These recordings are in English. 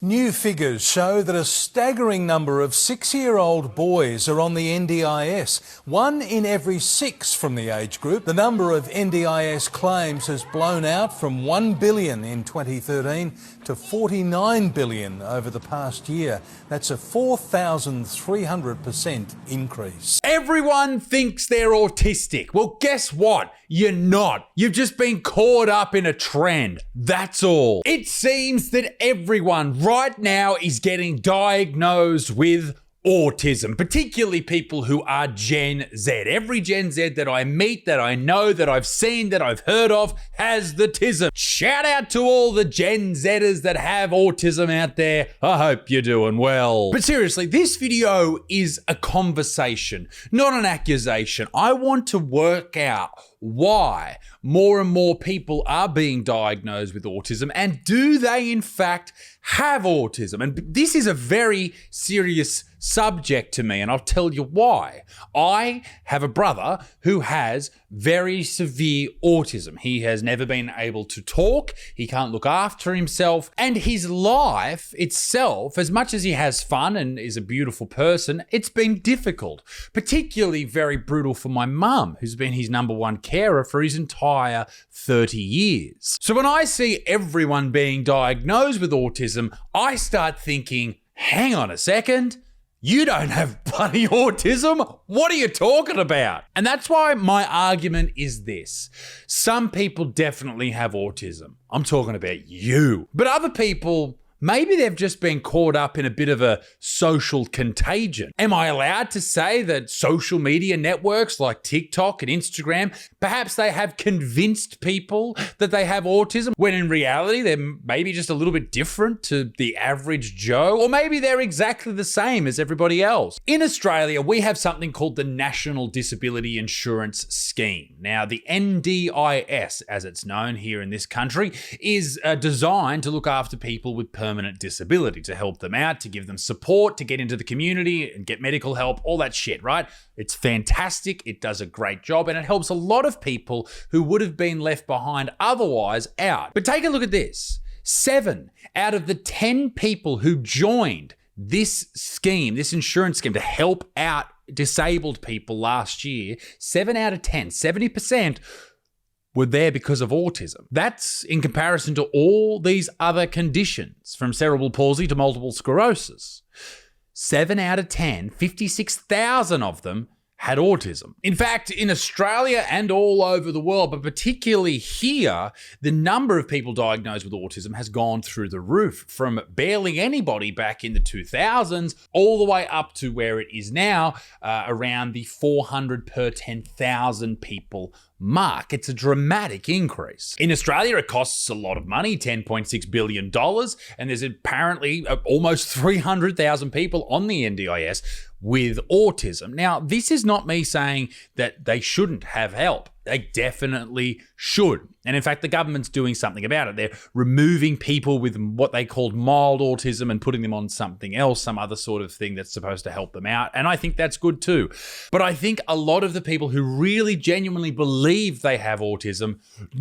New figures show that a staggering number of 6-year-old boys are on the NDIS. 1 in every 6 from the age group. The number of NDIS claims has blown out from 1 billion in 2013 to 49 billion over the past year. That's a 4,300% increase. Everyone thinks they're autistic. Well, guess what? You're not. You've just been caught up in a trend. That's all. It seems that everyone right now is getting diagnosed with autism, particularly people who are Gen Z. Every Gen Z that I meet, that I know, that I've seen, that I've heard of has the tism. Shout out to all the Gen Zers that have autism out there. I hope you're doing well. But seriously, this video is a conversation, not an accusation. I want to work out why more and more people are being diagnosed with autism, and do they in fact have autism? And this is a very serious subject to me, and I'll tell you why. I have a brother who has very severe autism. He has never been able to talk, he can't look after himself, and his life itself, as much as he has fun and is a beautiful person, it's been difficult, particularly very brutal for my mum, who's been his number one carer for his entire 30 years. So when I see everyone being diagnosed with autism, I start thinking, hang on a second, you don't have bloody autism? What are you talking about? And that's why my argument is this. Some people definitely have autism. I'm talking about you. But other people, maybe they've just been caught up in a bit of a social contagion. Am I allowed to say that social media networks like TikTok and Instagram, perhaps they have convinced people that they have autism, when in reality they're maybe just a little bit different to the average Joe, or maybe they're exactly the same as everybody else? In Australia, we have something called the National Disability Insurance Scheme. Now, the NDIS, as it's known here in this country, is designed to look after people with permanent disability, to help them out, to give them support, to get into the community and get medical help, all that shit, right? It's fantastic, it does a great job, and it helps a lot of people who would have been left behind otherwise out. But take a look at this. 7 out of the 10 people who joined this scheme, this insurance scheme to help out disabled people last year, 7 out of 10, 70%, were there because of autism. That's in comparison to all these other conditions, from cerebral palsy to multiple sclerosis. 7 out of 10, 56,000 of them had autism. In fact, in Australia and all over the world, but particularly here, the number of people diagnosed with autism has gone through the roof, from barely anybody back in the 2000s all the way up to where it is now, around the 400 per 10,000 people mark. It's a dramatic increase. In Australia, it costs a lot of money, $10.6 billion, and there's apparently almost 300,000 people on the NDIS with autism. Now, this is not me saying that they shouldn't have help. They definitely should. And in fact, the government's doing something about it. They're removing people with what they called mild autism and putting them on something else, some other sort of thing that's supposed to help them out. And I think that's good too. But I think a lot of the people who really genuinely believe they have autism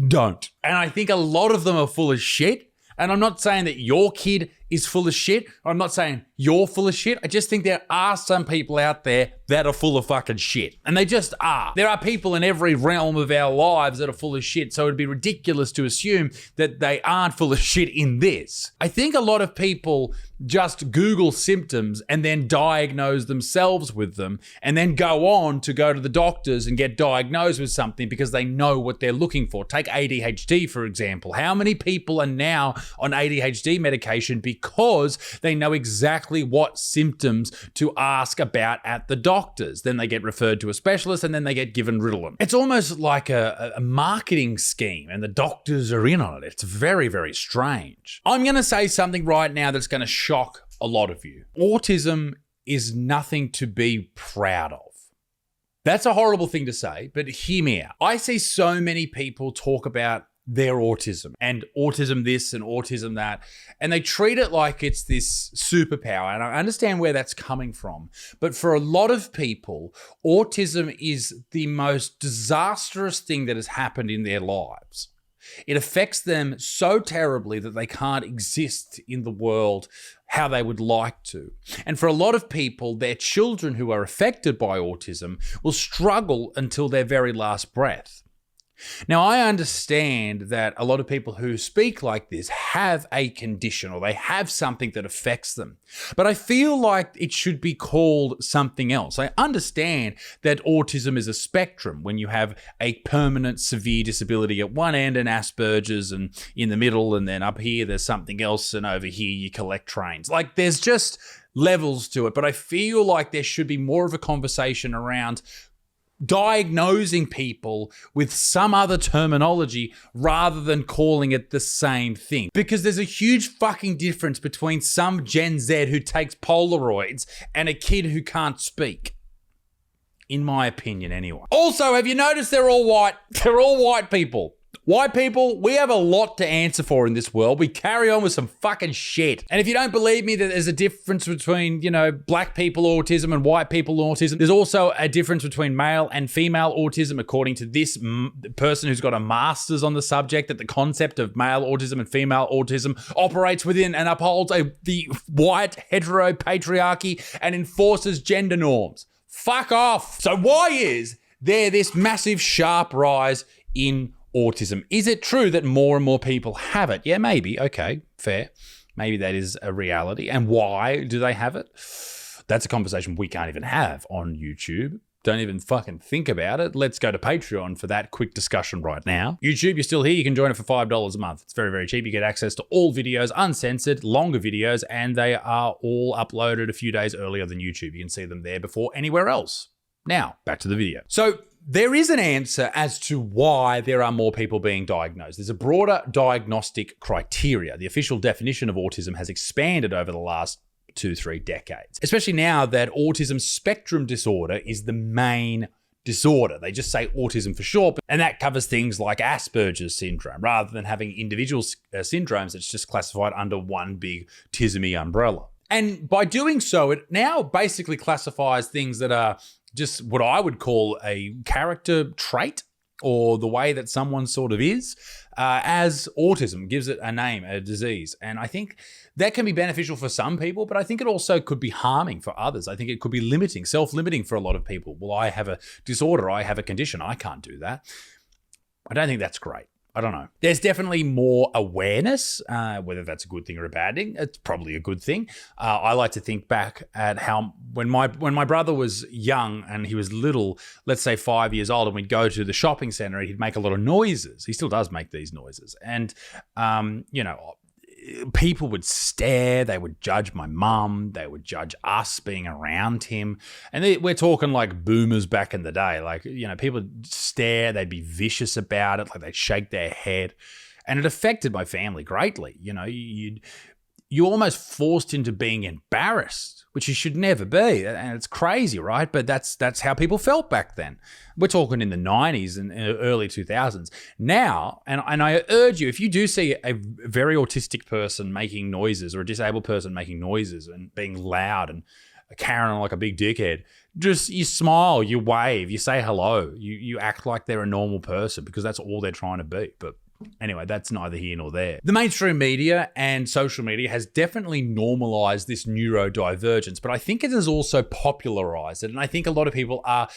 don't. And I think a lot of them are full of shit. And I'm not saying that your kid is full of shit. I'm not saying you're full of shit. I just think there are some people out there that are full of fucking shit. And they just are. There are people in every realm of our lives that are full of shit. So it'd be ridiculous to assume that they aren't full of shit in this. I think a lot of people just Google symptoms and then diagnose themselves with them, and then go on to go to the doctors and get diagnosed with something because they know what they're looking for. Take ADHD, for example. How many people are now on ADHD medication because they know exactly what symptoms to ask about at the doctors? Then they get referred to a specialist, and then they get given Ritalin. It's almost like a marketing scheme, and the doctors are in on it. It's very, very strange. I'm going to say something right now that's going to shock a lot of you. Autism is nothing to be proud of. That's a horrible thing to say, but hear me out. I see so many people talk about their autism and autism this and autism that, and they treat it like it's this superpower. And I understand where that's coming from. But for a lot of people, autism is the most disastrous thing that has happened in their lives. It affects them so terribly that they can't exist in the world how they would like to. And for a lot of people, their children who are affected by autism will struggle until their very last breath. Now, I understand that a lot of people who speak like this have a condition or they have something that affects them, but I feel like it should be called something else. I understand that autism is a spectrum when you have a permanent severe disability at one end and Asperger's and in the middle, and then up here there's something else, and over here you collect trains. Like, there's just levels to it, but I feel like there should be more of a conversation around diagnosing people with some other terminology rather than calling it the same thing. Because there's a huge fucking difference between some Gen Z who takes Polaroids and a kid who can't speak. In my opinion, anyway. Also, have you noticed they're all white? They're all white people. White people, we have a lot to answer for in this world. We carry on with some fucking shit. And if you don't believe me that there's a difference between, black people autism and white people autism, there's also a difference between male and female autism, according to this person who's got a master's on the subject, that the concept of male autism and female autism operates within and upholds the white heteropatriarchy and enforces gender norms. Fuck off. So why is there this massive sharp rise in autism? Is it true that more and more people have it? Yeah, maybe. Okay, fair. Maybe that is a reality. And why do they have it? That's a conversation we can't even have on YouTube. Don't even fucking think about it. Let's go to Patreon for that quick discussion right now. YouTube, you're still here. You can join it for $5 a month. It's very, very cheap. You get access to all videos, uncensored, longer videos, and they are all uploaded a few days earlier than YouTube. You can see them there before anywhere else. Now, back to the video. So, there is an answer as to why there are more people being diagnosed. There's a broader diagnostic criteria. The official definition of autism has expanded over the last 2-3 decades, especially now that autism spectrum disorder is the main disorder. They just say autism for short, and that covers things like Asperger's syndrome. Rather than having individual syndromes, it's just classified under one big tismy umbrella. And by doing so, it now basically classifies things that are just what I would call a character trait, or the way that someone sort of is, as autism. Gives it a name, a disease. And I think that can be beneficial for some people, but I think it also could be harming for others. I think it could be limiting, self-limiting for a lot of people. Well, I have a disorder, I have a condition, I can't do that. I don't think that's great. I don't know. There's definitely more awareness, whether that's a good thing or a bad thing. It's probably a good thing. I like to think back at how when my brother was young and he was little, let's say 5 years old, and we'd go to the shopping center and he'd make a lot of noises. He still does make these noises. And, people would stare, they would judge my mum, they would judge us being around him. And we're talking like boomers back in the day. Like, people would stare, they'd be vicious about it, like they'd shake their head. And it affected my family greatly. You almost forced into being embarrassed, which you should never be. And it's crazy, right? But that's how people felt back then. We're talking in the 90s and early 2000s. Now, and I urge you, if you do see a very autistic person making noises or a disabled person making noises and being loud and carrying on like a big dickhead, just you smile, you wave, you say hello, you act like they're a normal person, because that's all they're trying to be. But anyway, that's neither here nor there. The mainstream media and social media has definitely normalized this neurodivergence, but I think it has also popularized it. And I think a lot of people are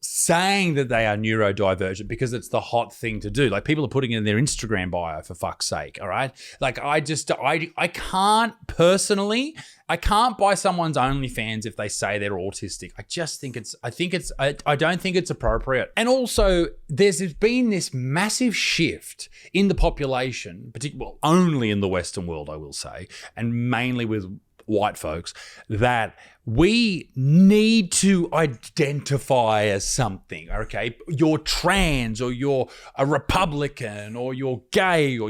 saying that they are neurodivergent because it's the hot thing to do. Like, people are putting it in their Instagram bio, for fuck's sake, all right? Like, I can't personally, I can't buy someone's OnlyFans if they say they're autistic. I don't think it's appropriate. And also, there's been this massive shift in the population, particularly only in the Western world, I will say, and mainly with white folks, that we need to identify as something, okay? You're trans, or you're a Republican, or you're gay, or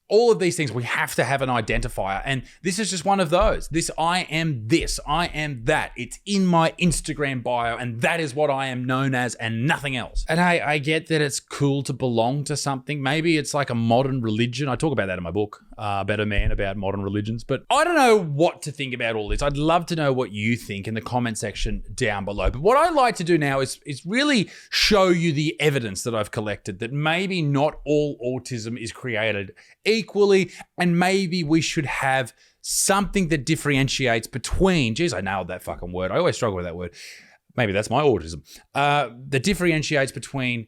all of these things. We have to have an identifier. And this is just one of those. I am that. It's in my Instagram bio, and that is what I am known as and nothing else. And I get that it's cool to belong to something. Maybe it's like a modern religion. I talk about that in my book. better man about modern religions. But I don't know what to think about all this. I'd love to know what you think in the comment section down below. But what I'd like to do now is really show you the evidence that I've collected that maybe not all autism is created equally, and maybe we should have something that differentiates between, geez, I nailed that fucking word. I always struggle with that word. Maybe that's my autism. That differentiates between,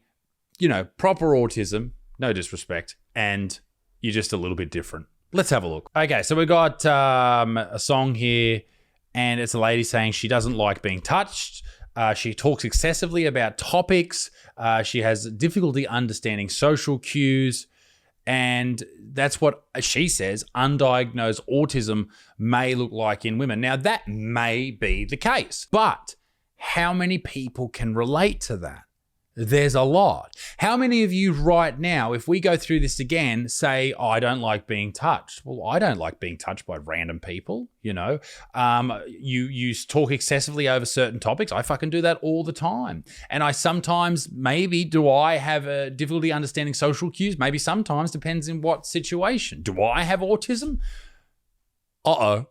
proper autism, no disrespect, and you're just a little bit different. Let's have a look. Okay, so we got a song here, and it's a lady saying she doesn't like being touched. She talks excessively about topics. She has difficulty understanding social cues. And that's what she says undiagnosed autism may look like in women. Now, that may be the case, but how many people can relate to that? There's a lot. How many of you right now, if we go through this again, say, oh, I don't like being touched? Well, I don't like being touched by random people, You talk excessively over certain topics. I fucking do that all the time. And I sometimes, do I have a difficulty understanding social cues? Maybe sometimes, depends in what situation. Do I have autism? Uh-oh.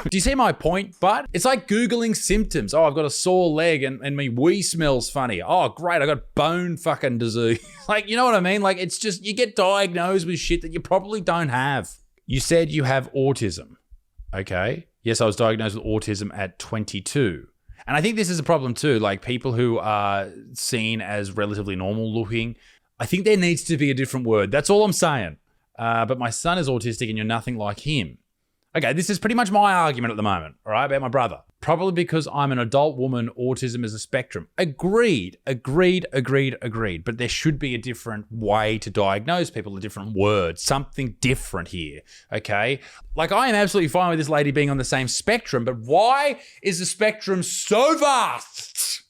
Do you see my point, bud? It's like Googling symptoms. Oh, I've got a sore leg and my wee smells funny. Oh, great, I got bone fucking disease. You know what I mean? It's just, you get diagnosed with shit that you probably don't have. You said you have autism, okay? Yes, I was diagnosed with autism at 22. And I think this is a problem too, people who are seen as relatively normal looking. I think there needs to be a different word. That's all I'm saying. But my son is autistic and you're nothing like him. Okay, this is pretty much my argument at the moment, all right, about my brother. Probably because I'm an adult woman, autism is a spectrum. Agreed. But there should be a different way to diagnose people, a different word, something different here, okay? I am absolutely fine with this lady being on the same spectrum, but why is the spectrum so vast?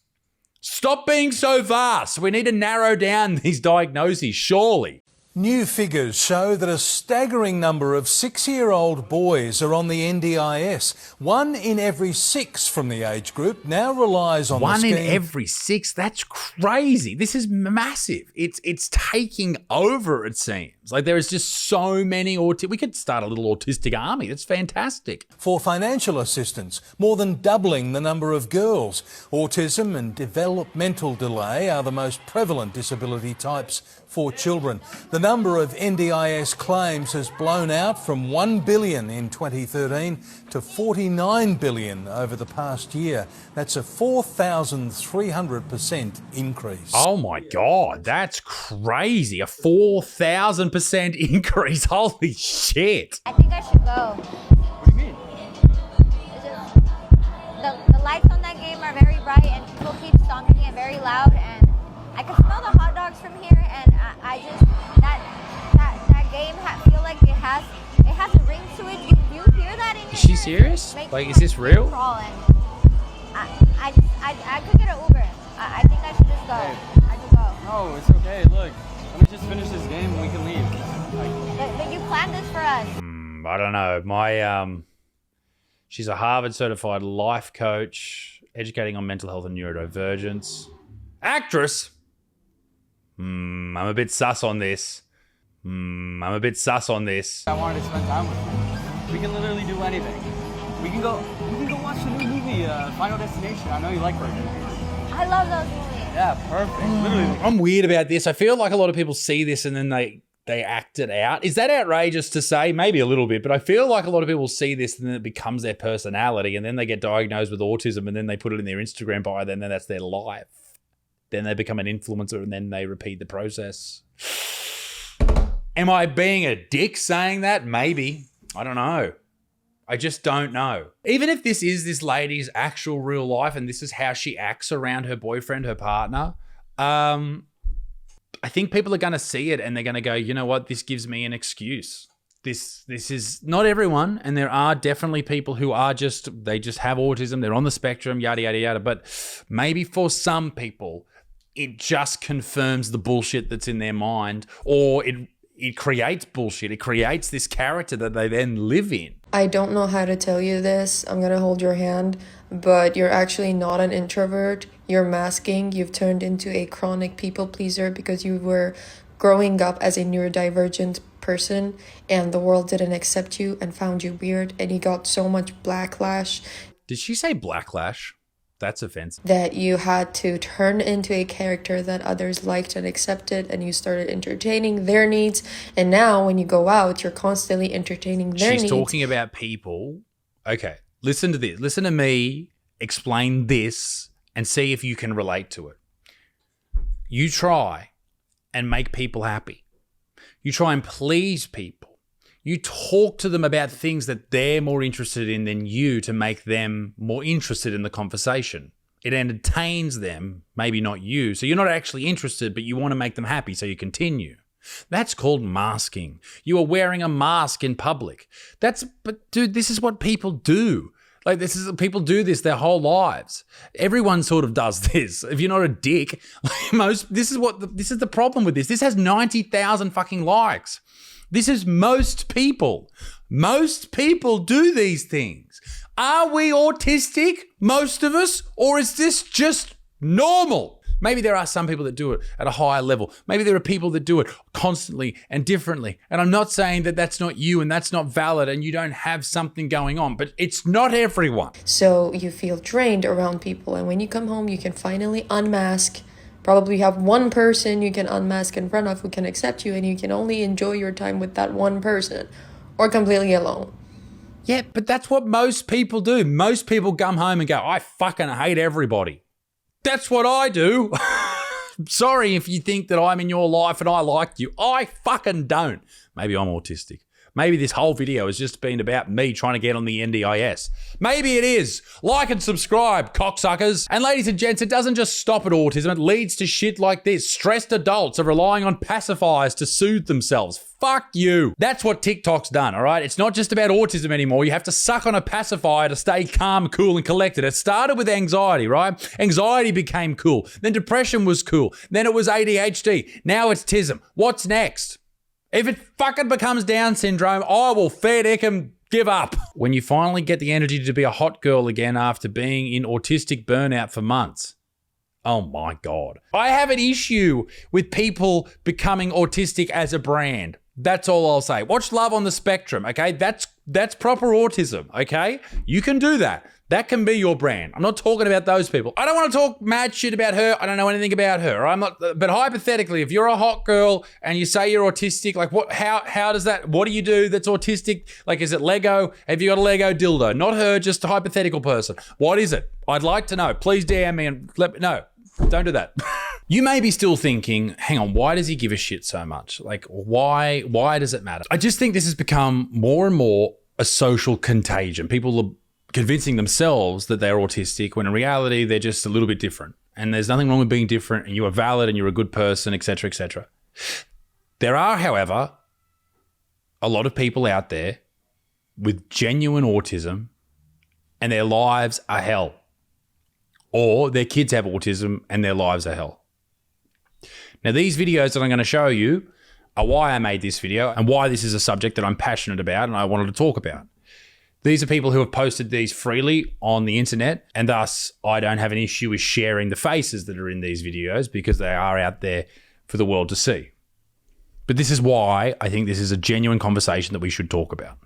Stop being so vast. We need to narrow down these diagnoses, surely. New figures show that a staggering number of 6-year-old boys are on the NDIS. 1 in every 6 from the age group now relies on the scheme. 1 in every 6? That's crazy. This is massive. It's taking over, it seems. There is just so many we could start a little autistic army. That's fantastic. For financial assistance, more than doubling the number of girls. Autism and developmental delay are the most prevalent disability types for children. The number of NDIS claims has blown out from 1 billion in 2013 to 49 billion over the past year. That's a 4,300% increase. Oh my God, that's crazy. A 4,000% increase. Holy shit. I think I should go. What do you mean? The lights on that game are very bright and people keep stomping it very loud, and I can smell the hot dogs from here, and I just that game feel like it has a ring to it. You hear that in your Is she serious? Is this real? I could get an Uber. I think I should just go. I should go. No, it's okay. Look, let me just finish this game and we can leave. But you planned this for us. I don't know. She's a Harvard certified life coach, educating on mental health and neurodivergence. Actress. I'm a bit sus on this. I wanted to spend time with you. We can literally do anything. We can go watch the new movie, Final Destination. I know you like burger movies. I love those movies. Yeah, perfect. Literally. I'm weird about this. I feel like a lot of people see this and then they act it out. Is that outrageous to say? Maybe a little bit, but I feel like a lot of people see this and then it becomes their personality, and then they get diagnosed with autism and then they put it in their Instagram bio, and then that's their life. Then they become an influencer and then they repeat the process. Am I being a dick saying that? Maybe. I don't know. I just don't know. Even if this is this lady's actual real life and this is how she acts around her boyfriend, her partner, I think people are going to see it and they're going to go, you know what? This gives me an excuse. This is not everyone, and there are definitely people who are they just have autism. They're on the spectrum, yada, yada, yada. But maybe for some people, it just confirms the bullshit that's in their mind, or it creates bullshit. It creates this character that they then live in. I don't know how to tell you this. I'm gonna hold your hand, but you're actually not an introvert. You're masking. You've turned into a chronic people pleaser because you were growing up as a neurodivergent person and the world didn't accept you and found you weird and you got so much backlash. Did she say blacklash? That's offensive. That you had to turn into a character that others liked and accepted, and you started entertaining their needs. And now when you go out, you're constantly entertaining their needs. She's talking about people. Okay, listen to this. Listen to me explain this and see if you can relate to it. You try and make people happy. You try and please people. You talk to them about things that they're more interested in than you to make them more interested in the conversation. It entertains them, maybe not you. So you're not actually interested, but you want to make them happy, so you continue. That's called masking. You are wearing a mask in public. But dude, this is what people do. Like people do this their whole lives. Everyone sort of does this. If you're not a dick, this is the problem with this. This has 90,000 fucking likes. This is most people. Most people do these things. Are we autistic, most of us, or is this just normal? Maybe there are some people that do it at a higher level. Maybe there are people that do it constantly and differently. And I'm not saying that that's not you and that's not valid and you don't have something going on, but it's not everyone. So you feel drained around people, and when you come home, you can finally unmask. Probably have one person you can unmask in front of who can accept you, and you can only enjoy your time with that one person or completely alone. Yeah, but that's what most people do. Most people come home and go, I fucking hate everybody. That's what I do. Sorry if you think that I'm in your life and I like you. I fucking don't. Maybe I'm autistic. Maybe this whole video has just been about me trying to get on the NDIS. Maybe it is. Like and subscribe, cocksuckers. And ladies and gents, it doesn't just stop at autism. It leads to shit like this. Stressed adults are relying on pacifiers to soothe themselves. Fuck you. That's what TikTok's done, all right? It's not just about autism anymore. You have to suck on a pacifier to stay calm, cool, and collected. It started with anxiety, right? Anxiety became cool. Then depression was cool. Then it was ADHD. Now it's autism. What's next? If it fucking becomes Down syndrome, I will fair dinkum give up. When you finally get the energy to be a hot girl again after being in autistic burnout for months. Oh my God. I have an issue with people becoming autistic as a brand. That's all I'll say. Watch Love on the Spectrum, okay? That's proper autism, okay? You can do that. That can be your brand. I'm not talking about those people. I don't want to talk mad shit about her. I don't know anything about her. But hypothetically, if you're a hot girl and you say you're autistic, like how does that, what do you do that's autistic? Like, is it Lego? Have you got a Lego dildo? Not her, just a hypothetical person. What is it? I'd like to know. Please DM me and let me know. Don't do that. You may be still thinking, hang on, why does he give a shit so much? Like, why does it matter? I just think this has become more and more a social contagion. People are convincing themselves that they're autistic when in reality they're just a little bit different. And there's nothing wrong with being different and you are valid and you're a good person, etc., etc. There are, however, a lot of people out there with genuine autism and their lives are hell. Or their kids have autism and their lives are hell. Now, these videos that I'm going to show you are why I made this video and why this is a subject that I'm passionate about and I wanted to talk about. These are people who have posted these freely on the internet, and thus I don't have an issue with sharing the faces that are in these videos because they are out there for the world to see. But this is why I think this is a genuine conversation that we should talk about.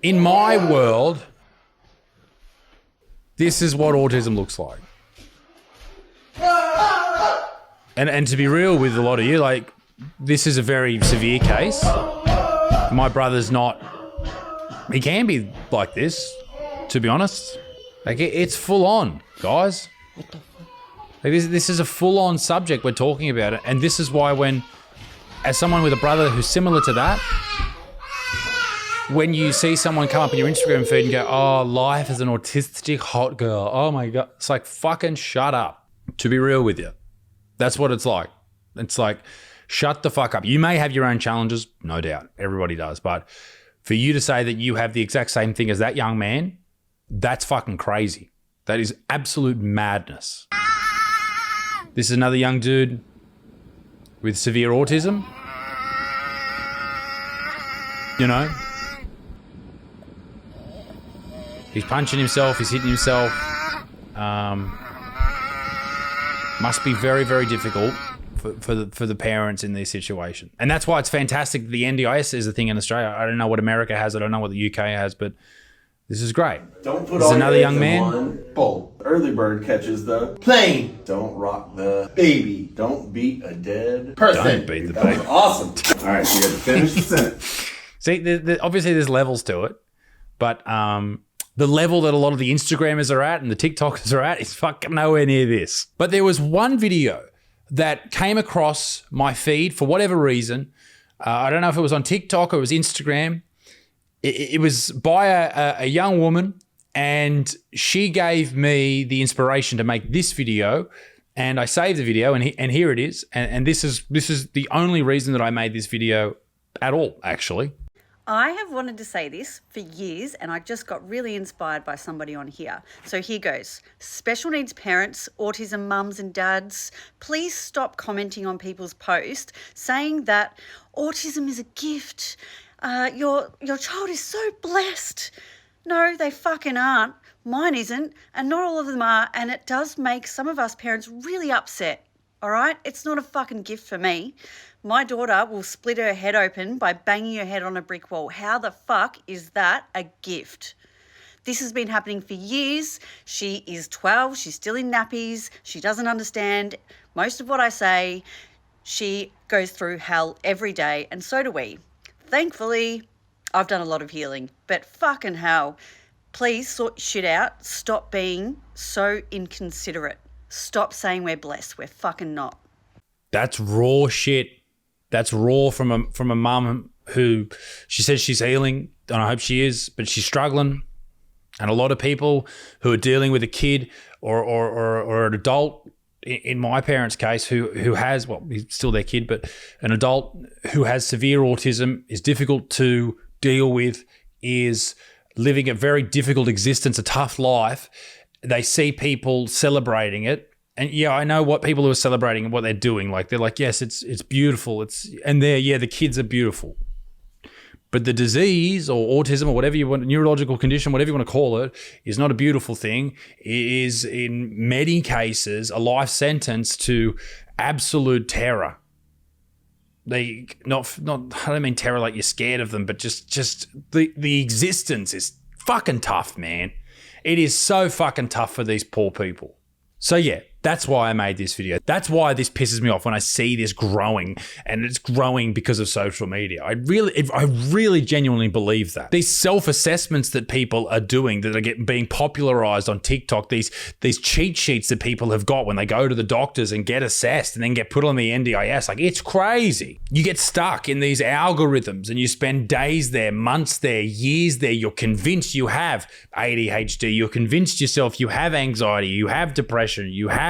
In my world, this is what autism looks like. And to be real with a lot of you, like, this is a very severe case. My brother's not, he can be like this, to be honest. Like, it's full on, guys. What the fuck? Like, this is a full on subject we're talking about it. And this is why as someone with a brother who's similar to that, when you see someone come up in your Instagram feed and go, oh, life is an autistic hot girl. Oh my God. It's like, fucking shut up. To be real with you. That's what it's like. It's like, shut the fuck up. You may have your own challenges, no doubt. Everybody does. But for you to say that you have the exact same thing as that young man, that's fucking crazy. That is absolute madness. This is another young dude with severe autism. You know? He's punching himself, he's hitting himself. Must be very, very difficult for the parents in this situation. And that's why it's fantastic that the NDIS is a thing in Australia. I don't know what America has. I don't know what the UK has, but this is great. Don't put this all is another your young eggs in man. one bowl. Early bird catches the plane. Don't rock the baby. Don't beat a dead person. Don't beat the that baby. Was awesome. All right, so you have to finish the sentence. See, obviously there's levels to it, but the level that a lot of the Instagrammers are at and the TikTokers are at is fucking nowhere near this. But there was one video that came across my feed for whatever reason. I don't know if it was on TikTok or it was Instagram. It was by a young woman, and she gave me the inspiration to make this video, and I saved the video, and here it is. And this is the only reason that I made this video at all, actually. I have wanted to say this for years, and I just got really inspired by somebody on here. So here goes. Special needs parents, autism mums and dads, please stop commenting on people's posts saying that autism is a gift. Your child is so blessed. No, they fucking aren't. Mine isn't, and not all of them are, and it does make some of us parents really upset. All right? It's not a fucking gift for me. My daughter will split her head open by banging her head on a brick wall. How the fuck is that a gift? This has been happening for years. She is 12. She's still in nappies. She doesn't understand most of what I say. She goes through hell every day, and so do we. Thankfully, I've done a lot of healing, but fucking hell. Please sort shit out. Stop being so inconsiderate. Stop saying we're blessed. We're fucking not. That's raw shit. That's raw from a mum who she says she's healing, and I hope she is, but she's struggling. And a lot of people who are dealing with a kid or an adult, in my parents' case, who has, well, he's still their kid, but an adult who has severe autism is difficult to deal with, is living a very difficult existence, a tough life. They see people celebrating it. And yeah, I know what people who are celebrating and what they're doing. Like, they're like, yes, it's beautiful. The kids are beautiful. But the disease or autism or whatever you want, neurological condition, whatever you want to call it, is not a beautiful thing. It is in many cases a life sentence to absolute terror. I don't mean terror like you're scared of them, but just the existence is fucking tough, man. It is so fucking tough for these poor people. So yeah, that's why I made this video. That's why this pisses me off when I see this growing, and it's growing because of social media. I really genuinely believe that. These self-assessments that people are doing that are being popularized on TikTok, these cheat sheets that people have got when they go to the doctors and get assessed and then get put on the NDIS, like, it's crazy. You get stuck in these algorithms and you spend days there, months there, years there. You're convinced you have ADHD. You're convinced yourself you have anxiety, you have depression, you have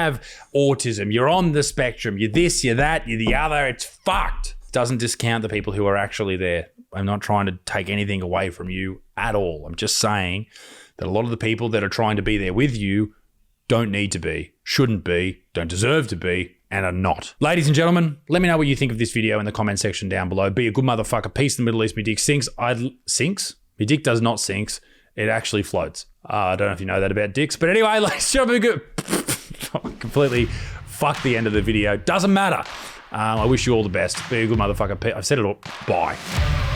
autism, you're on the spectrum, you're this, you're that, you're the other. It's fucked. Doesn't discount the people who are actually there. I'm not trying to take anything away from you at all. I'm just saying that a lot of the people that are trying to be there with you don't need to be, shouldn't be, don't deserve to be, and are not. Ladies and gentlemen, let me know what you think of this video in the comment section down below. Be a good motherfucker. Peace in the Middle East. Me dick sinks. Sinks? Me dick does not sinks. It actually floats. I don't know if you know that about dicks, but anyway, ladies and gentlemen, good. Completely fuck the end of the video. Doesn't matter. I wish you all the best. Be a good motherfucker. I've said it all. Bye.